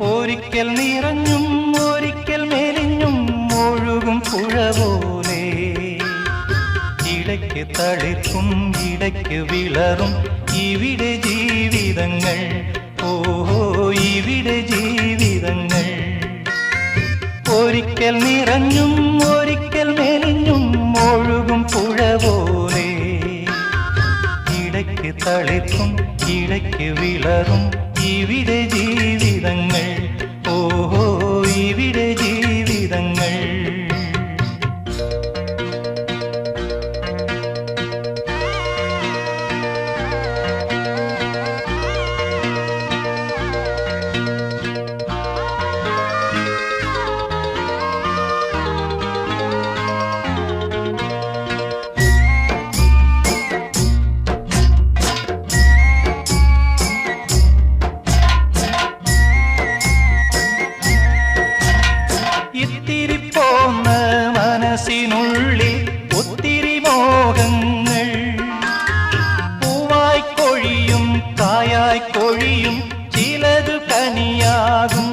ഒരിക്കൽ നിറഞ്ഞും ഒരിക്കൽ മെലിഞ്ഞും ഒഴുകും പുഴ പോലെ ഇടയ്ക്ക് തളിർക്കും ഇടയ്ക്ക് വിളറും ഇവിടെ ജീവിതങ്ങൾ. ഓഹോ ഇവിടെ ജീവിതങ്ങൾ. ഒരിക്കൽ നിറഞ്ഞും ഒരിക്കൽ മെലിഞ്ഞും ഒഴുകും പുഴ പോലെ ഇടയ്ക്ക് തളിർക്കും ഇടയ്ക്ക് വിളറും ഇവിടെ ജീവിതങ്ങൾ. ഓഹോ ഇവിടെ ജീവിതങ്ങൾ. ഇത്തിരി പോന്ന മനസ്സിനുള്ളിൽ ഒത്തിരി മോഹങ്ങൾ. പൂവായി കൊഴിയും കായായി കൊഴിയും ചിലതു കനിയാകും.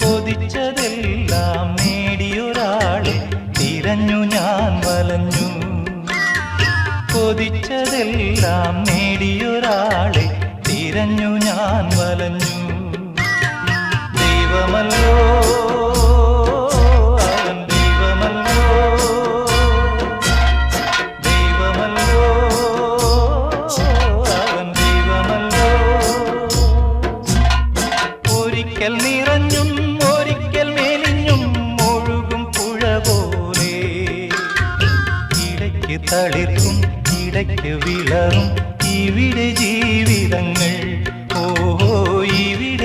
കൊതിച്ചതെല്ലാം നേടിയൊരാളെ തിരഞ്ഞു ഞാൻ വലഞ്ഞു. കൊതിച്ചതെല്ലാം നേടിയൊരാളെ തിരഞ്ഞു ഞാൻ വലഞ്ഞു. ദൈവമല്ലോ അവൻ ദൈവമല്ലോ. ദൈവമല്ലോ അവൻ ദൈവമല്ലോ. ഒരിക്കൽ നിറഞ്ഞും ഒരിക്കൽ മെലിഞ്ഞും ഒഴുകും പുഴ പോലെ ഇടയ്ക്ക് തളിർക്കും ഇടയ്ക്ക് വിളറും ഇവിടെ ജീവിതങ്ങൾ. ഓഹോ ഇവിടെ